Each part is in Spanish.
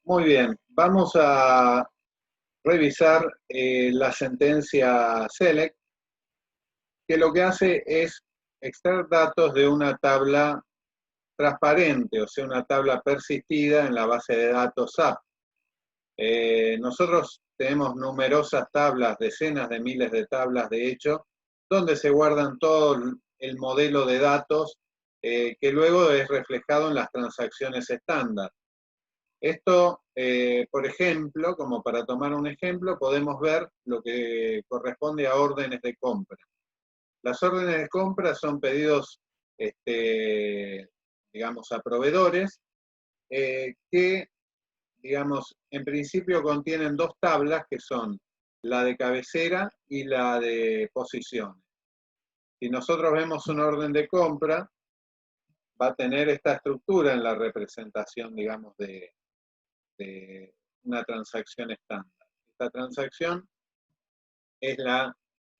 Muy bien, vamos a revisar la sentencia SELECT, que lo que hace es extraer datos de una tabla transparente, o sea, una tabla persistida en la base de datos SAP. Nosotros tenemos numerosas tablas, decenas de miles de tablas, de hecho, donde se guardan todo el modelo de datos que luego es reflejado en las transacciones estándar. Esto, por ejemplo, como para tomar un ejemplo, podemos ver lo que corresponde a órdenes de compra. Las órdenes de compra son pedidos, digamos, a proveedores que, digamos, en principio contienen dos tablas que son la de cabecera y la de posiciones. Si nosotros vemos una orden de compra, va a tener esta estructura en la representación, digamos, de una transacción estándar. Esta transacción es la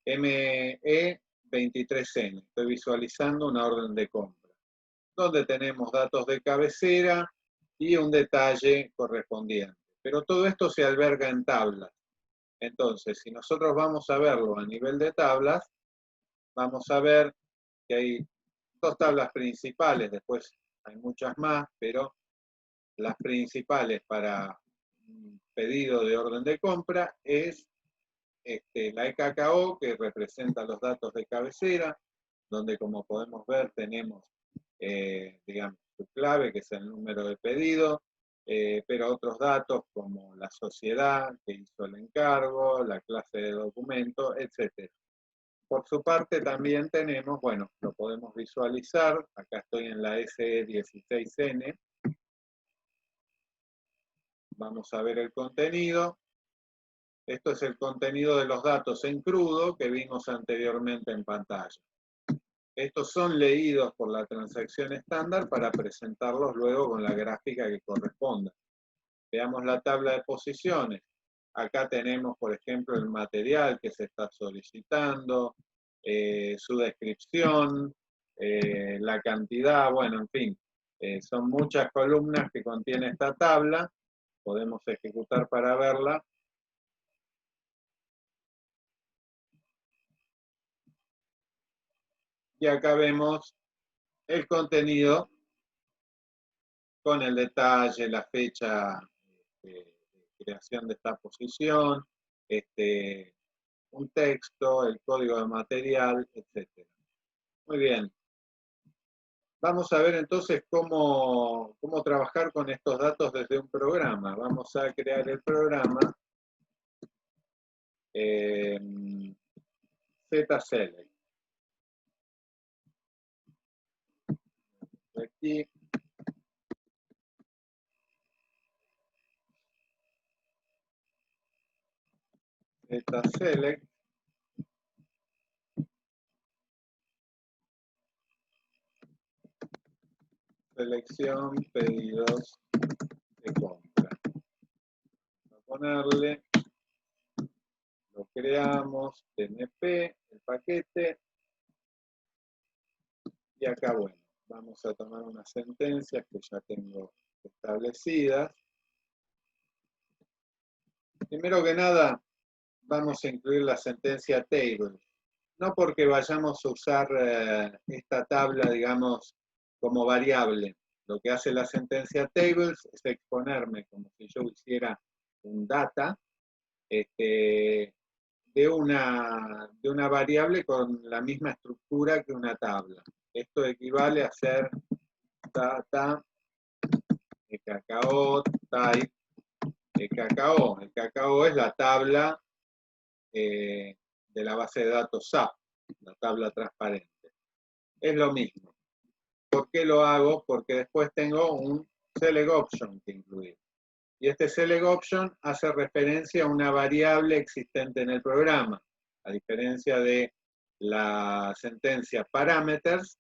ME23N. Estoy visualizando una orden de compra, donde tenemos datos de cabecera y un detalle correspondiente. Pero todo esto se alberga en tablas. Entonces, si nosotros vamos a verlo a nivel de tablas, vamos a ver que hay dos tablas principales, después hay muchas más, pero las principales para pedido de orden de compra es la EKKO, que representa los datos de cabecera, donde como podemos ver tenemos, digamos, su clave, que es el número de pedido, pero otros datos como la sociedad que hizo el encargo, la clase de documento, etc. Por su parte también tenemos, bueno, lo podemos visualizar, acá estoy en la SE16N, vamos a ver el contenido. Esto es el contenido de los datos en crudo que vimos anteriormente en pantalla. Estos son leídos por la transacción estándar para presentarlos luego con la gráfica que corresponda. Veamos la tabla de posiciones. Acá tenemos, por ejemplo, el material que se está solicitando, su descripción, la cantidad, bueno, en fin. Son muchas columnas que contiene esta tabla. Podemos ejecutar para verla. Y acá vemos el contenido con el detalle, la fecha de creación de esta posición, un texto, el código de material, etc. Muy bien. Vamos a ver entonces cómo trabajar con estos datos desde un programa. Vamos a crear el programa ZSelect. Aquí. ZSelect. Selección pedidos de compra. Vamos a ponerle, lo creamos, TNP, el paquete, y acá, bueno, vamos a tomar unas sentencias que ya tengo establecidas. Primero que nada, vamos a incluir la sentencia table. No porque vayamos a usar esta tabla, digamos, como variable. Lo que hace la sentencia tables es exponerme como si yo hiciera un data de una variable con la misma estructura que una tabla. Esto equivale a hacer data, cacao, type, cacao. El cacao es la tabla de la base de datos SAP, la tabla transparente. Es lo mismo. ¿Por qué lo hago? Porque después tengo un select option que incluir. Y este select option hace referencia a una variable existente en el programa. A diferencia de la sentencia parameters,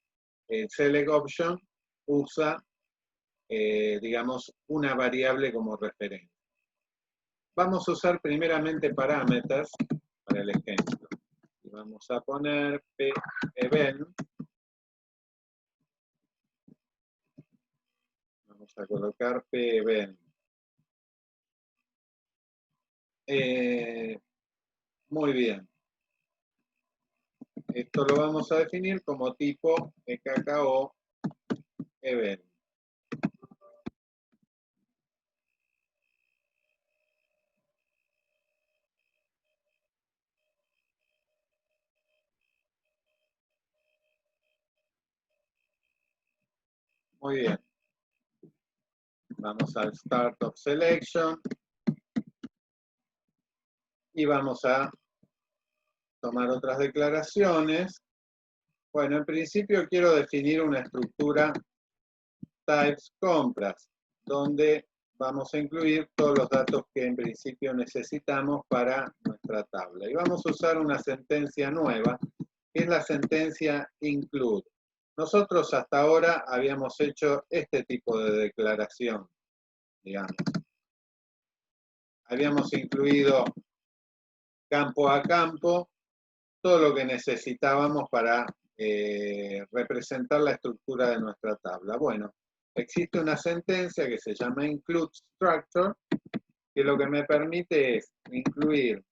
el select option usa, digamos, una variable como referencia. Vamos a usar primeramente parameters para el ejemplo. Y vamos a poner p-event. Vamos a colocar p-event. Muy bien. Esto lo vamos a definir como tipo EKKO event. Muy bien. Vamos al Start of Selection. Y vamos a tomar otras declaraciones. Bueno, en principio quiero definir una estructura types compras, donde vamos a incluir todos los datos que en principio necesitamos para nuestra tabla. Y vamos a usar una sentencia nueva, que es la sentencia include. Nosotros hasta ahora habíamos hecho este tipo de declaración, digamos. Habíamos incluido campo a campo todo lo que necesitábamos para representar la estructura de nuestra tabla. Bueno, existe una sentencia que se llama include structure, que lo que me permite es incluir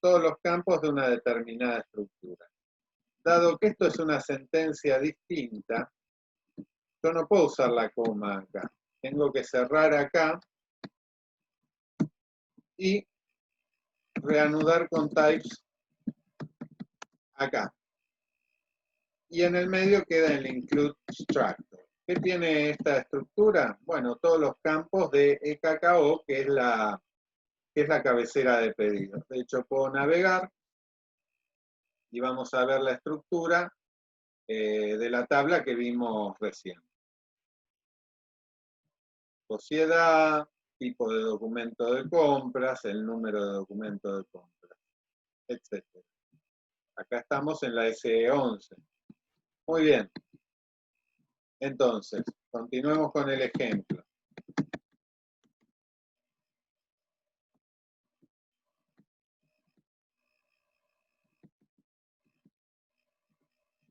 todos los campos de una determinada estructura. Dado que esto es una sentencia distinta, yo no puedo usar la coma acá. Tengo que cerrar acá y reanudar con types acá. Y en el medio queda el include structure. ¿Qué tiene esta estructura? Bueno, todos los campos de EKKO, que es la cabecera de pedidos. De hecho, puedo navegar y vamos a ver la estructura de la tabla que vimos recién. Sociedad, tipo de documento de compras, el número de documento de compras, etc. Acá estamos en la SE11. Muy bien. Entonces, continuemos con el ejemplo.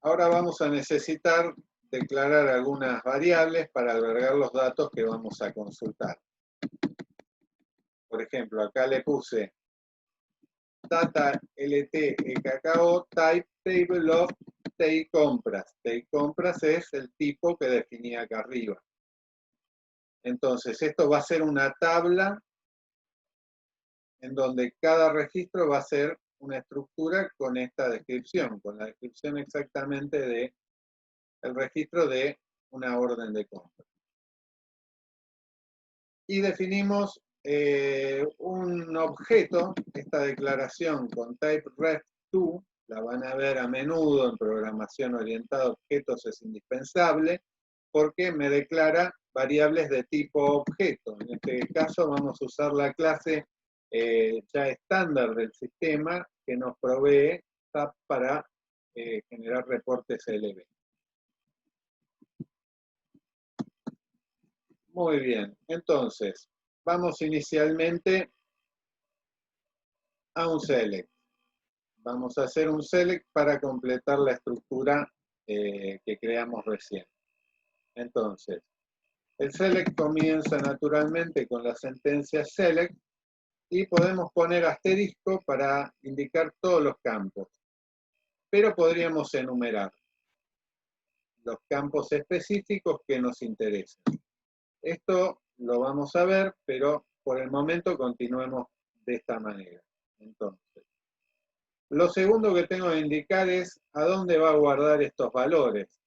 Ahora vamos a necesitar declarar algunas variables para albergar los datos que vamos a consultar. Por ejemplo, acá le puse data lt EKKO type table of TI compras. TI compras es el tipo que definí acá arriba. Entonces, esto va a ser una tabla en donde cada registro va a ser una estructura con esta descripción, con la descripción exactamente del registro de una orden de compra. Y definimos un objeto, esta declaración con type ref2, la van a ver a menudo en programación orientada a objetos, es indispensable, porque me declara variables de tipo objeto. En este caso vamos a usar la clase ya estándar del sistema que nos provee SAP para generar reportes LB. Muy bien, entonces, vamos inicialmente a un select. Vamos a hacer un select para completar la estructura que creamos recién. Entonces, el select comienza naturalmente con la sentencia select y podemos poner asterisco para indicar todos los campos. Pero podríamos enumerar los campos específicos que nos interesan. Esto lo vamos a ver, pero por el momento continuemos de esta manera. Entonces, lo segundo que tengo que indicar es a dónde va a guardar estos valores.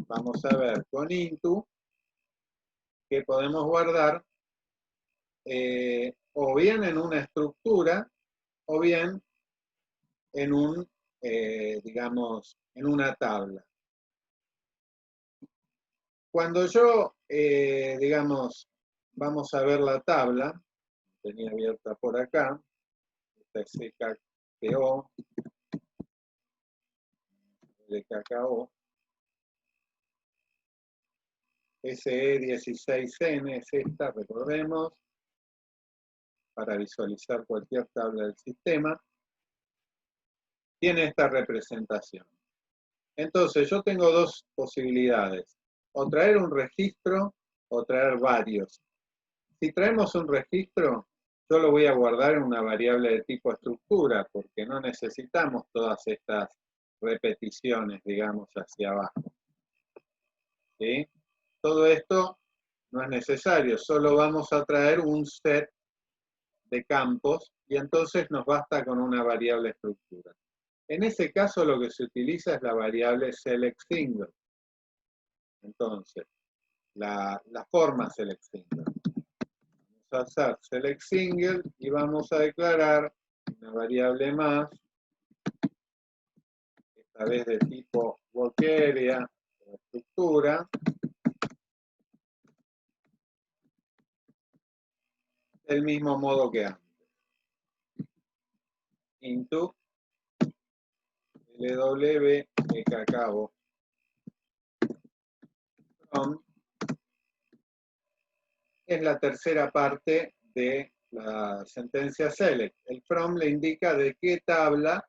Vamos a ver con into que podemos guardar o bien en una estructura o bien en un, digamos, en una tabla. Cuando yo, digamos, vamos a ver la tabla, tenía abierta por acá, esta es EKKO, de cacao, SE16N es esta, recordemos, para visualizar cualquier tabla del sistema, tiene esta representación. Entonces, yo tengo dos posibilidades, o traer un registro o traer varios. Si traemos un registro, yo lo voy a guardar en una variable de tipo estructura, porque no necesitamos todas estas repeticiones, digamos, hacia abajo. ¿Sí? Todo esto no es necesario, solo vamos a traer un set de campos y entonces nos basta con una variable estructura. En ese caso lo que se utiliza es la variable selectSingle. Entonces, la forma selectSingle. Vamos a hacer selectSingle y vamos a declarar una variable más, esta vez de tipo workArea, estructura, del mismo modo que antes. Into LW que acabo from es la tercera parte de la sentencia select. El from le indica de qué tabla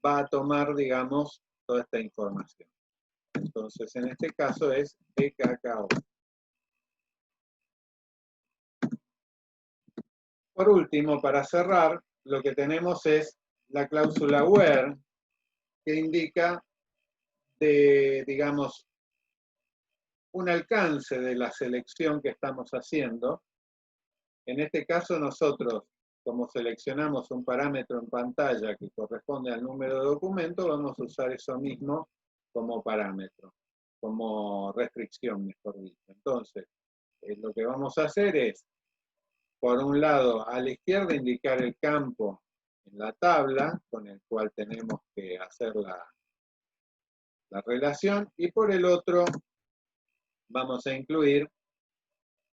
va a tomar, digamos, toda esta información. Entonces, en este caso es cacao. Por último, para cerrar, lo que tenemos es la cláusula where, que indica de, digamos, un alcance de la selección que estamos haciendo. En este caso nosotros, como seleccionamos un parámetro en pantalla que corresponde al número de documento, vamos a usar eso mismo como parámetro, como restricción, mejor dicho. Entonces, lo que vamos a hacer es, por un lado, a la izquierda indicar el campo en la tabla con el cual tenemos que hacer la relación, y por el otro vamos a incluir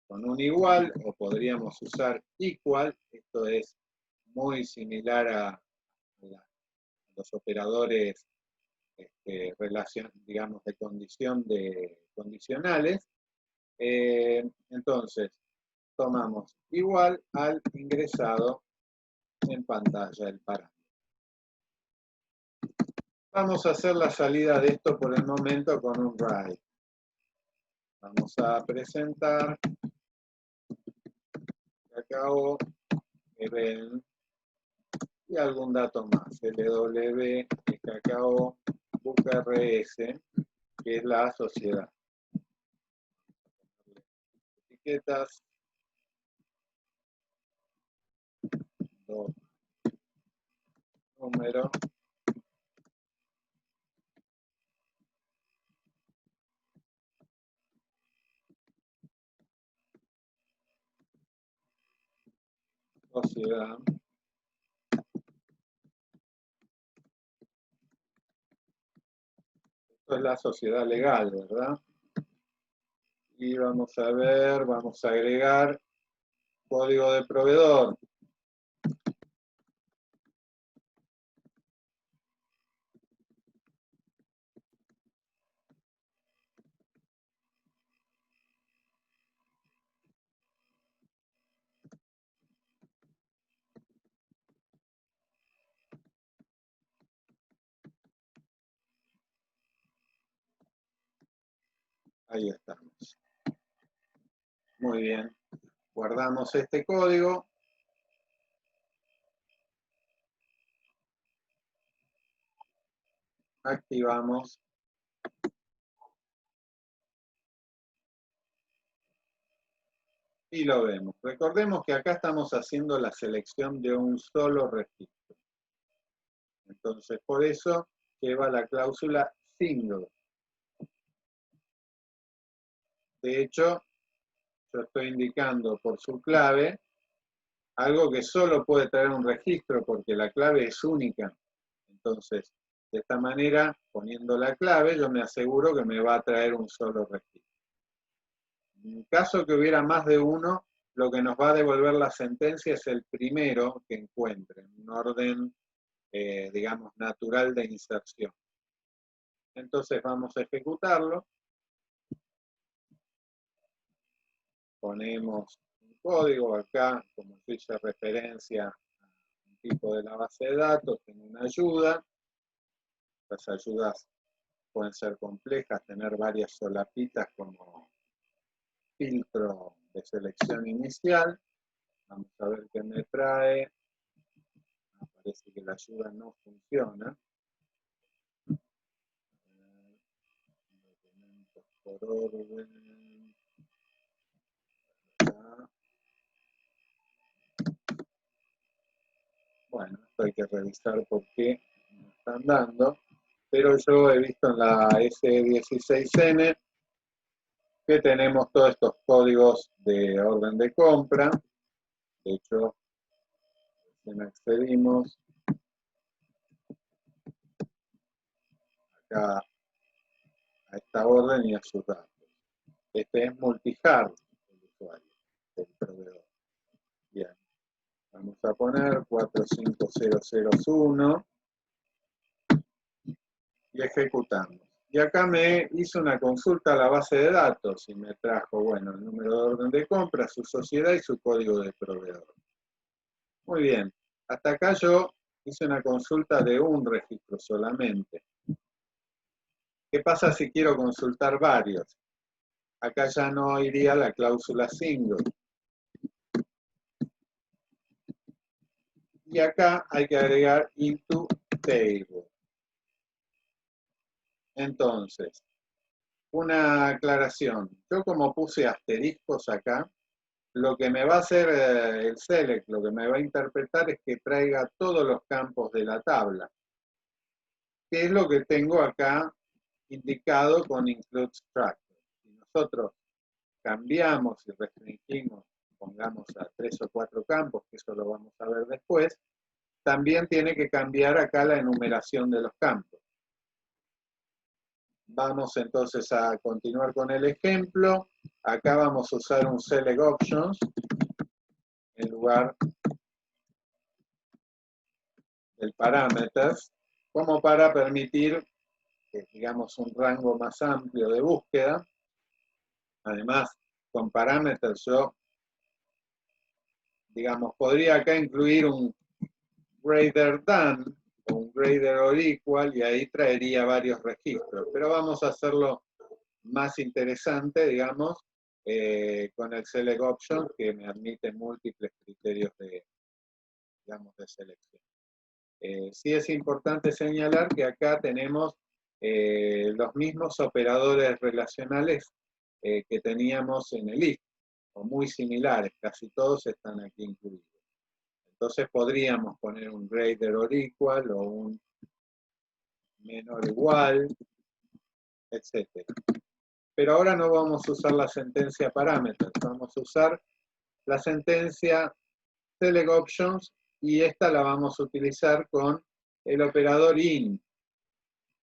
con un igual, o podríamos usar equal, esto es muy similar a los operadores digamos, de condición condicionales. Entonces, tomamos igual al ingresado en pantalla del parámetro. Vamos a hacer la salida de esto por el momento con un write. Vamos a presentar cacao event y algún dato más, LW cacao BookRS, que es la sociedad. Etiquetas, número, sociedad, esto es la sociedad legal, ¿verdad? Y vamos a ver, vamos a agregar código de proveedor. Ahí estamos. Muy bien. Guardamos este código. Activamos. Y lo vemos. Recordemos que acá estamos haciendo la selección de un solo registro. Entonces, por eso lleva la cláusula single. De hecho, yo estoy indicando por su clave algo que solo puede traer un registro porque la clave es única. Entonces, de esta manera, poniendo la clave, yo me aseguro que me va a traer un solo registro. En caso que hubiera más de uno, lo que nos va a devolver la sentencia es el primero que encuentre, en un orden, digamos, natural de inserción. Entonces vamos a ejecutarlo. Ponemos un código acá, como yo hice referencia a un tipo de la base de datos, tengo una ayuda. Las ayudas pueden ser complejas, tener varias solapitas como filtro de selección inicial. Vamos a ver qué me trae. Parece que la ayuda no funciona. Documentos por orden. Acá. Bueno, esto hay que revisar por qué me están dando. Pero yo he visto en la S16N que tenemos todos estos códigos de orden de compra. De hecho, si accedimos acá a esta orden y a sus datos. Este es multihard el usuario, el proveedor. Bien, vamos a poner 45001 y ejecutamos. Y acá me hizo una consulta a la base de datos y me trajo, bueno, el número de orden de compra, su sociedad y su código de proveedor. Muy bien, hasta acá yo hice una consulta de un registro solamente. ¿Qué pasa si quiero consultar varios? Acá ya no iría la cláusula single. Y acá hay que agregar into table. Entonces, una aclaración. Yo como puse asteriscos acá, lo que me va a hacer el select, lo que me va a interpretar es que traiga todos los campos de la tabla. Que es lo que tengo acá indicado con include structure. Si nosotros cambiamos y restringimos, pongamos a 3 o 4 campos, que eso lo vamos a ver después, también tiene que cambiar acá la enumeración de los campos. Vamos entonces a continuar con el ejemplo. Acá vamos a usar un select options en lugar del parameters, como para permitir, digamos, un rango más amplio de búsqueda. Además, con parameters yo, digamos, podría acá incluir un greater than o un greater or equal y ahí traería varios registros. Pero vamos a hacerlo más interesante, digamos, con el select option que me admite múltiples criterios de, digamos, de selección. Sí es importante señalar que acá tenemos los mismos operadores relacionales que teníamos en el if, o muy similares, casi todos están aquí incluidos. Entonces podríamos poner un greater or equal o un menor o igual, etc. Pero ahora no vamos a usar la sentencia parameters, vamos a usar la sentencia select options y esta la vamos a utilizar con el operador in,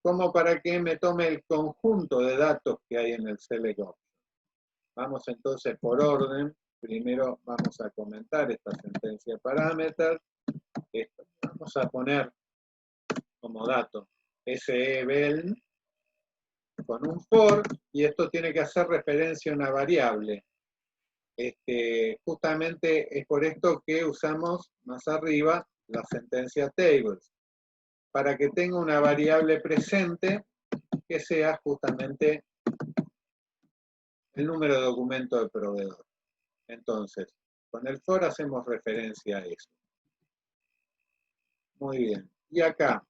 como para que me tome el conjunto de datos que hay en el select option. Vamos entonces por orden. Primero vamos a comentar esta sentencia parameter. Vamos a poner como dato SEBELN con un for, y esto tiene que hacer referencia a una variable. Justamente es por esto que usamos más arriba la sentencia tables, para que tenga una variable presente que sea justamente el número de documento del proveedor. Entonces, con el for hacemos referencia a eso. Muy bien. Y acá,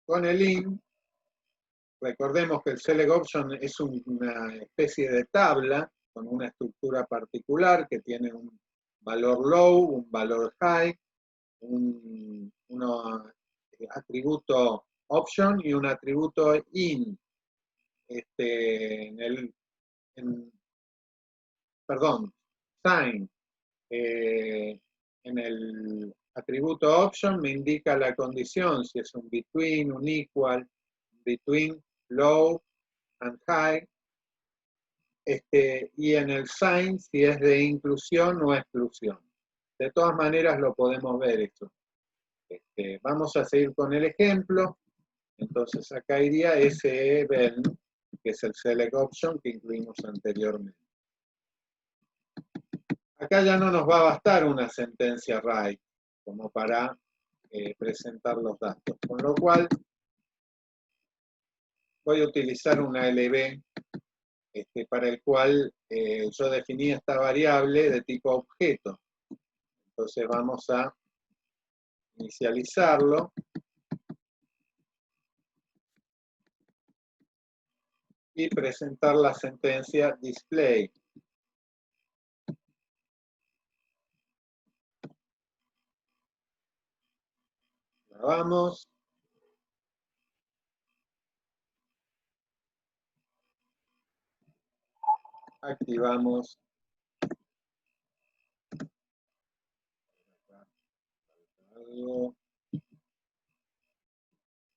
con el in, recordemos que el select option es una especie de tabla con una estructura particular que tiene un valor low, un valor high, un atributo option y un atributo in. Perdón, sign. En el atributo option me indica la condición, si es un between, un equal, between, low and high. Y en el sign, si es de inclusión o exclusión. De todas maneras lo podemos ver esto. Vamos a seguir con el ejemplo. Entonces acá iría SEBELN, que es el select option que incluimos anteriormente. Acá ya no nos va a bastar una sentencia write como para presentar los datos, con lo cual voy a utilizar una LB para el cual yo definí esta variable de tipo objeto. Entonces vamos a inicializarlo y presentar la sentencia display. Grabamos. Activamos.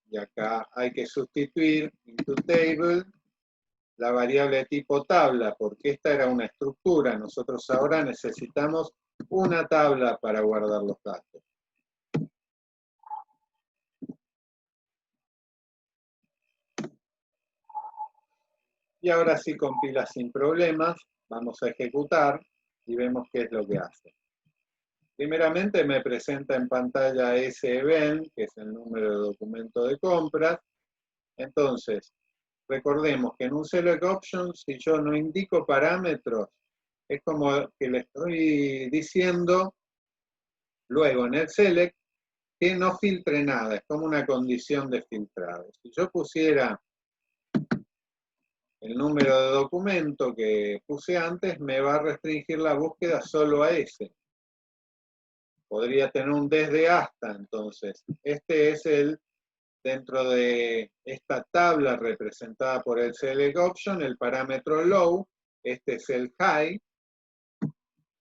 Y acá hay que sustituir into table la variable tipo tabla, porque esta era una estructura. Nosotros ahora necesitamos una tabla para guardar los datos. Y ahora sí compila sin problemas. Vamos a ejecutar y vemos qué es lo que hace. Primeramente me presenta en pantalla ese event, que es el número de documento de compras. Entonces, recordemos que en un select option, si yo no indico parámetros, es como que le estoy diciendo luego en el select que no filtre nada, es como una condición de filtrado. Si yo pusiera el número de documento que puse antes, me va a restringir la búsqueda solo a ese. Podría tener un desde hasta, entonces. Este es el, dentro de esta tabla representada por el select option, el parámetro low. Este es el high,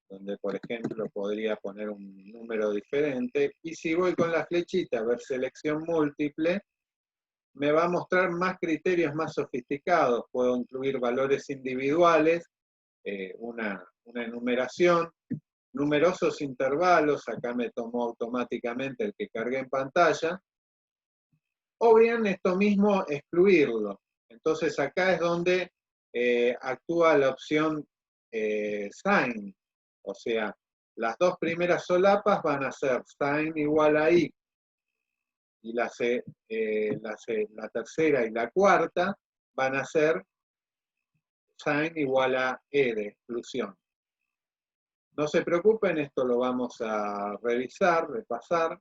donde por ejemplo podría poner un número diferente. Y si voy con la flechita a ver selección múltiple, me va a mostrar más criterios más sofisticados. Puedo incluir valores individuales, una enumeración, numerosos intervalos, acá me tomó automáticamente el que cargué en pantalla, o bien esto mismo excluirlo. Entonces acá es donde actúa la opción sign, o sea, las dos primeras solapas van a ser sign igual a i, y la tercera y la cuarta van a ser sign igual a e de exclusión. No se preocupen, esto lo vamos a revisar, repasar.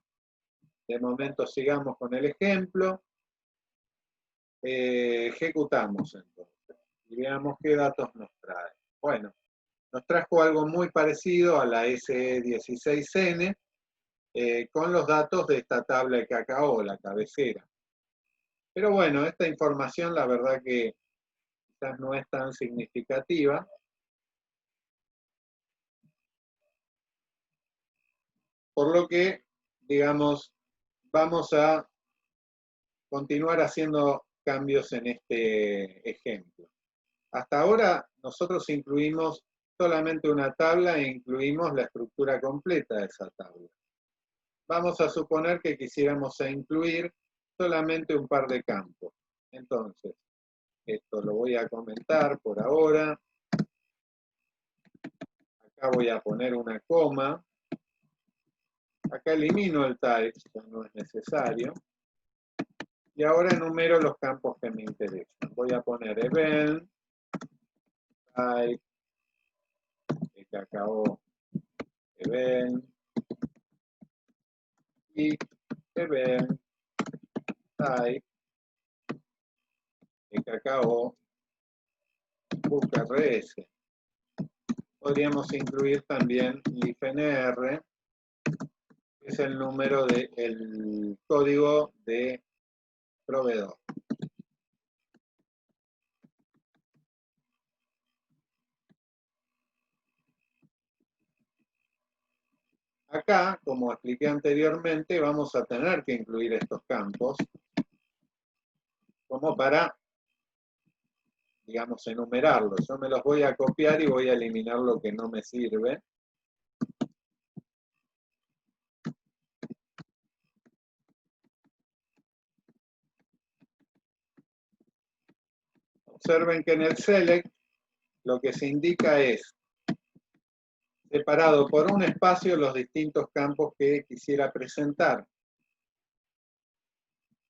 De momento sigamos con el ejemplo. Ejecutamos entonces y veamos qué datos nos trae. Bueno, nos trajo algo muy parecido a la SE16N con los datos de esta tabla de cacao, la cabecera. Pero bueno, esta información la verdad que quizás no es tan significativa. Por lo que, digamos, vamos a continuar haciendo cambios en este ejemplo. Hasta ahora nosotros incluimos solamente una tabla e incluimos la estructura completa de esa tabla. Vamos a suponer que quisiéramos incluir solamente un par de campos. Entonces, esto lo voy a comentar por ahora. Acá voy a poner una coma. Acá elimino el types, ya no es necesario. Y ahora enumero los campos que me interesan. Voy a poner event, type, cacao, event, y event, type, cacao, bookrs. Podríamos incluir también lifnr, que es el número del código de proveedor. Acá, como expliqué anteriormente, vamos a tener que incluir estos campos como para, digamos, enumerarlos. Yo me los voy a copiar y voy a eliminar lo que no me sirve. Observen que en el select lo que se indica es separado por un espacio los distintos campos que quisiera presentar.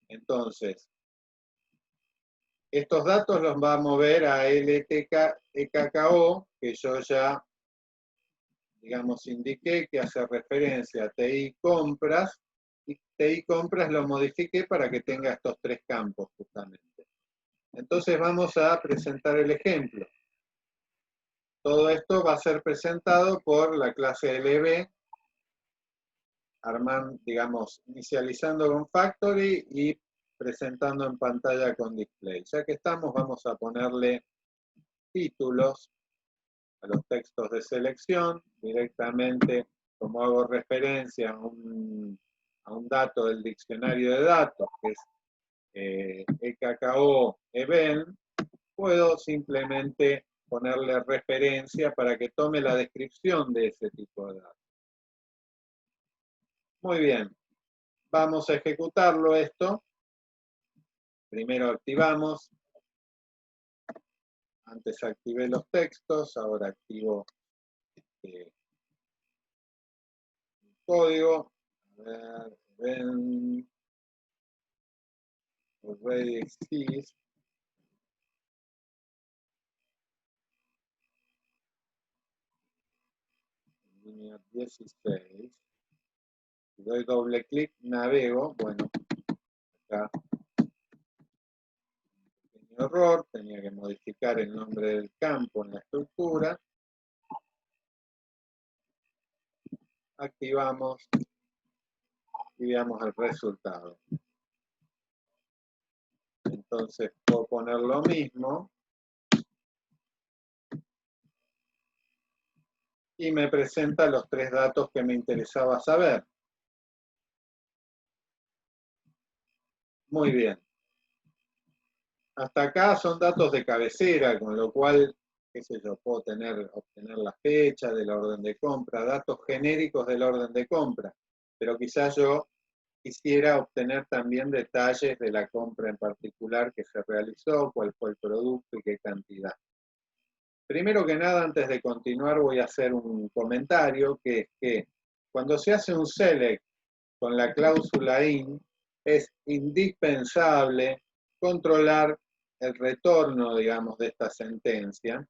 Entonces, estos datos los va a mover a LTK, EKKO, que yo ya digamos, indiqué que hace referencia a TI compras, y TI compras lo modifiqué para que tenga estos tres campos justamente. Entonces vamos a presentar el ejemplo. Todo esto va a ser presentado por la clase LB, armando, digamos, inicializando con Factory y presentando en pantalla con Display. Ya que estamos, vamos a ponerle títulos a los textos de selección, directamente, como hago referencia a un dato del diccionario de datos, que es EKKO event, puedo simplemente ponerle referencia para que tome la descripción de ese tipo de datos. Muy bien, vamos a ejecutarlo esto. Primero activamos. Antes activé los textos, ahora activo el código. A ver, ven, already exists. Línea 16. Si doy doble clic, navego. Bueno, acá un pequeño error, tenía que modificar el nombre del campo en la estructura. Activamos y veamos el resultado. Entonces puedo poner lo mismo y me presenta los tres datos que me interesaba saber. Muy bien. Hasta acá son datos de cabecera, con lo cual, qué sé yo, puedo obtener la fecha de la orden de compra, datos genéricos del orden de compra, pero quizás yo quisiera obtener también detalles de la compra en particular que se realizó, cuál fue el producto y qué cantidad. Primero que nada, antes de continuar, voy a hacer un comentario, que es que cuando se hace un select con la cláusula in, es indispensable controlar el retorno, digamos, de esta sentencia,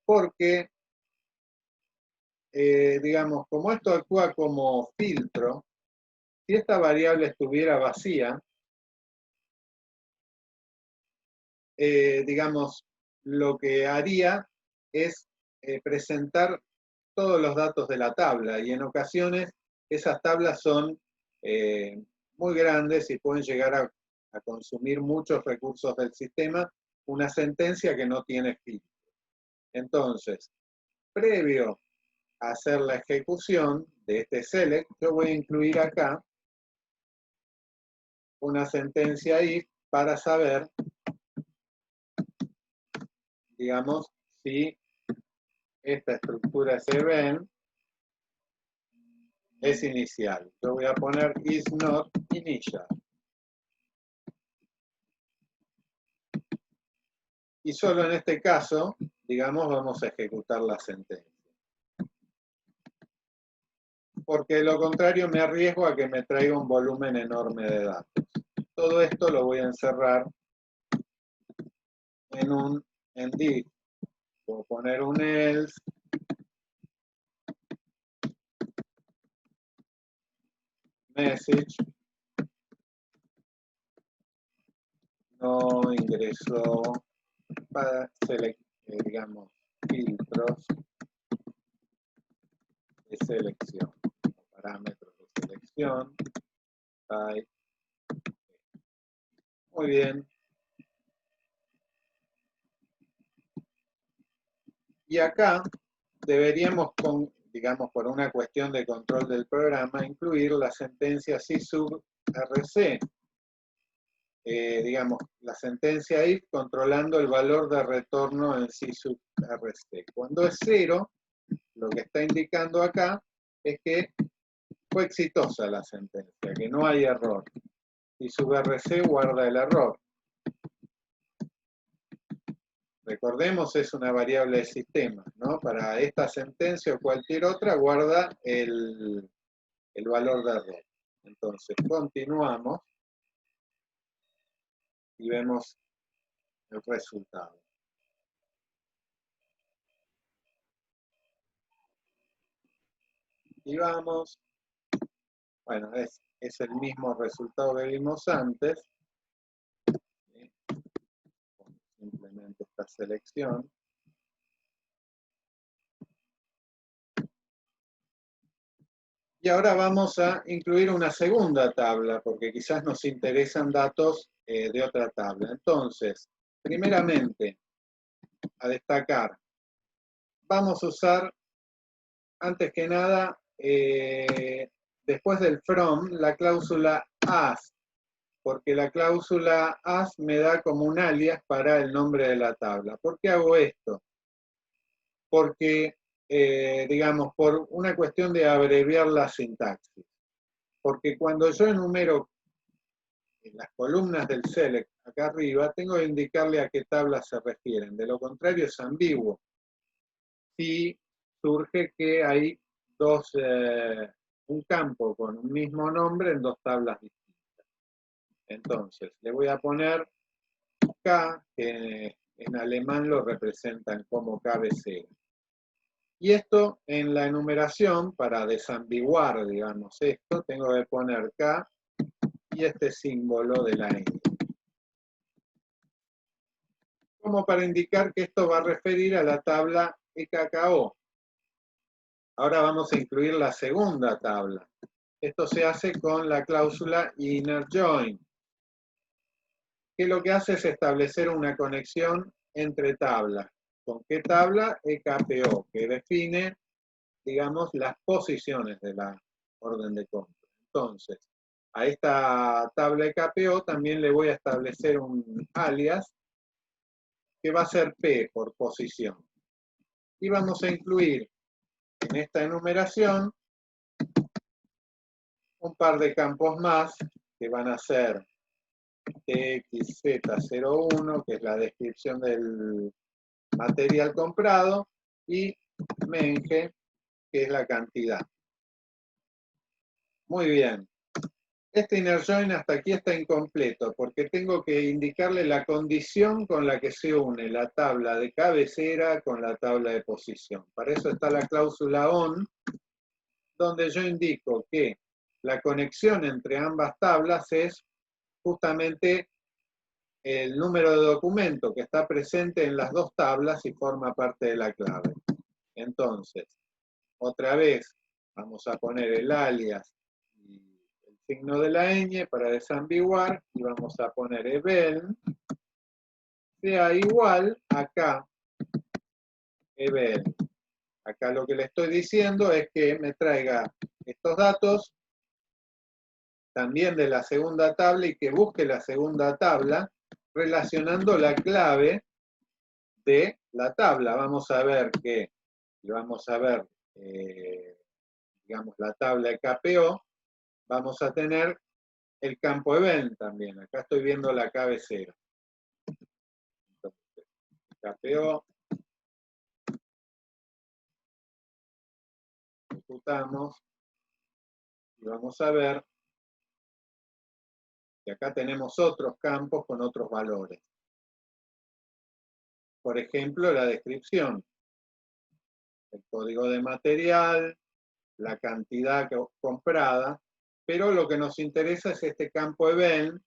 porque, digamos, como esto actúa como filtro, si esta variable estuviera vacía, digamos, lo que haría es presentar todos los datos de la tabla, y en ocasiones esas tablas son muy grandes y pueden llegar a consumir muchos recursos del sistema, una sentencia que no tiene filtro. Entonces, previo a hacer la ejecución de este select, yo voy a incluir acá una sentencia if para saber, digamos, si esta estructura es event, es inicial. Yo voy a poner is not initial. Y solo en este caso, digamos, vamos a ejecutar la sentencia. Porque de lo contrario me arriesgo a que me traiga un volumen enorme de datos. Todo esto lo voy a encerrar en un div. Puedo poner un else. Message. No ingresó para digamos, filtros de selección. Parámetros de selección. Type. Muy bien. Y acá deberíamos, digamos, por una cuestión de control del programa, incluir la sentencia si sub rc. Digamos, la sentencia if controlando el valor de retorno en si sub rc. Cuando es 0, lo que está indicando acá es que fue exitosa la sentencia, que no hay error. Si sub rc guarda el error. Recordemos, es una variable de sistema, ¿no? Para esta sentencia o cualquier otra guarda el valor de error. Entonces, continuamos y vemos el resultado. Y vamos. Bueno, es el mismo resultado que vimos antes. Simplemente esta selección. Y ahora vamos a incluir una segunda tabla, porque quizás nos interesan datos de otra tabla. Entonces, primeramente, a destacar, vamos a usar, antes que nada, después del from, la cláusula as, porque la cláusula as me da como un alias para el nombre de la tabla. ¿Por qué hago esto? Porque, digamos, por una cuestión de abreviar la sintaxis. Porque cuando yo enumero en las columnas del select acá arriba, tengo que indicarle a qué tabla se refieren. De lo contrario es ambiguo. Si surge que hay un campo con un mismo nombre en dos tablas distintas. Entonces, le voy a poner K, que en alemán lo representan como cabecera. Y esto en la enumeración, para desambiguar, digamos, esto, tengo que poner K y este símbolo de la N. Como para indicar que esto va a referir a la tabla EKKO. Ahora vamos a incluir la segunda tabla. Esto se hace con la cláusula inner join, que lo que hace es establecer una conexión entre tablas. ¿Con qué tabla? EKPO, que define, digamos, las posiciones de la orden de compra. Entonces, a esta tabla EKPO también le voy a establecer un alias que va a ser P por posición. Y vamos a incluir en esta enumeración un par de campos más que van a ser TXZ01, que es la descripción del material comprado, y Menge, que es la cantidad. Muy bien. Este inner join hasta aquí está incompleto, porque tengo que indicarle la condición con la que se une la tabla de cabecera con la tabla de posición. Para eso está la cláusula on, donde yo indico que la conexión entre ambas tablas es justamente el número de documento que está presente en las dos tablas y forma parte de la clave. Entonces, otra vez, vamos a poner el alias y el signo de la ñ para desambiguar y vamos a poner even sea igual acá even. Acá lo que le estoy diciendo es que me traiga estos datos también de la segunda tabla y que busque la segunda tabla relacionando la clave de la tabla. Vamos a ver que, y vamos a ver, digamos, la tabla de KPO, vamos a tener el campo event también. Acá estoy viendo la cabecera. Entonces, KPO, ejecutamos, y vamos a ver que acá tenemos otros campos con otros valores. Por ejemplo, la descripción, el código de material, la cantidad comprada, pero lo que nos interesa es este campo event,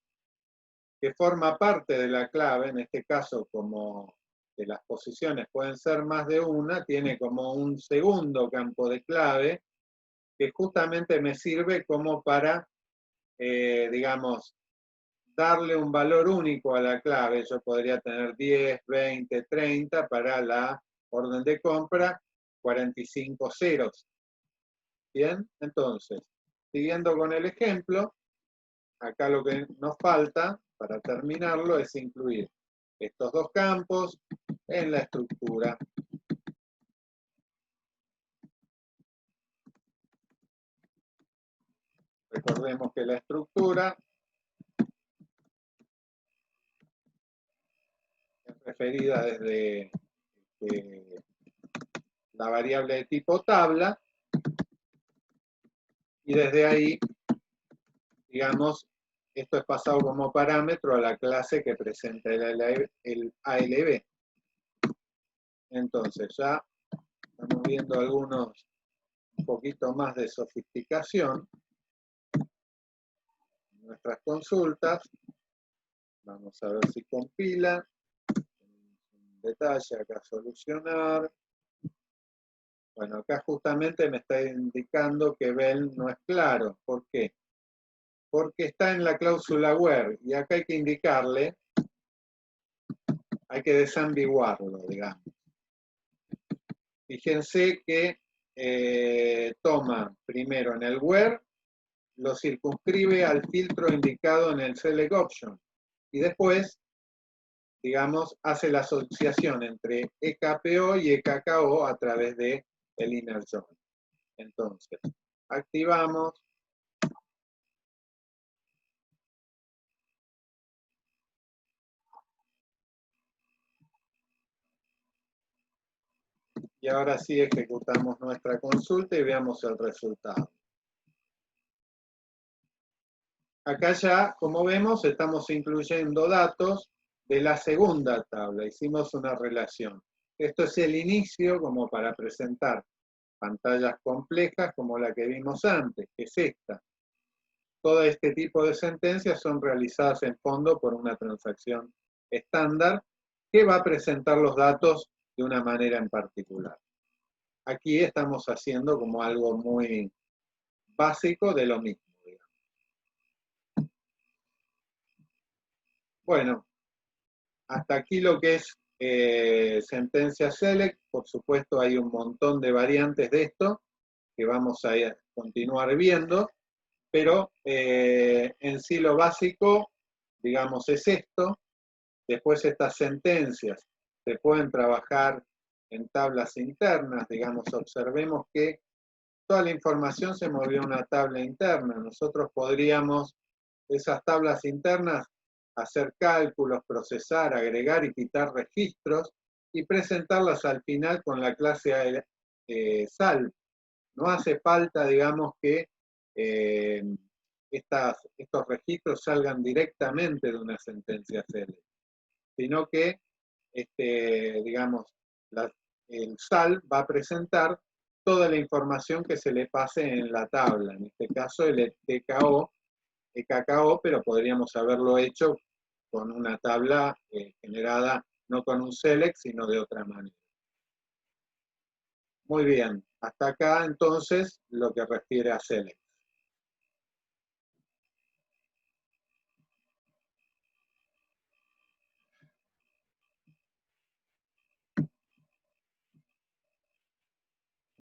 que forma parte de la clave, en este caso como que las posiciones pueden ser más de una, tiene como un segundo campo de clave, que justamente me sirve como para, digamos, darle un valor único a la clave. Yo podría tener 10, 20, 30 para la orden de compra, 45 ceros. Bien, entonces, siguiendo con el ejemplo, acá lo que nos falta para terminarlo es incluir estos dos campos en la estructura. Recordemos que la estructura es referida desde la variable de tipo tabla y desde ahí, digamos, esto es pasado como parámetro a la clase que presenta el ALB. Entonces ya estamos viendo algunos un poquito más de sofisticación en nuestras consultas. Vamos a ver si compila. Un detalle acá, solucionar. Bueno, acá justamente me está indicando que Bell no es claro. ¿Por qué? Porque está en la cláusula where, y acá hay que indicarle, hay que desambiguarlo, digamos. Fíjense que toma primero en el where, lo circunscribe al filtro indicado en el select option, y después, digamos, hace la asociación entre EKPO y EKKO a través de el inner join. Entonces, activamos. Y ahora sí ejecutamos nuestra consulta y veamos el resultado. Acá ya, como vemos, estamos incluyendo datos de la segunda tabla. Hicimos una relación. Esto es el inicio como para presentar pantallas complejas como la que vimos antes, que es esta. Todo este tipo de sentencias son realizadas en fondo por una transacción estándar que va a presentar los datos de una manera en particular. Aquí estamos haciendo como algo muy básico de lo mismo, digamos. Bueno, hasta aquí lo que es sentencia select. Por supuesto hay un montón de variantes de esto que vamos a continuar viendo, pero en sí lo básico, digamos, es esto. Después estas sentencias se pueden trabajar en tablas internas, digamos, observemos que toda la información se movió a una tabla interna. Nosotros podríamos, esas tablas internas, hacer cálculos, procesar, agregar y quitar registros y presentarlas al final con la clase SAL. No hace falta, digamos, que estos registros salgan directamente de una sentencia select, sino que, digamos, el SAL va a presentar toda la información que se le pase en la tabla, en este caso el EKKO, pero podríamos haberlo hecho con una tabla generada no con un select, sino de otra manera. Muy bien, hasta acá entonces lo que refiere a select.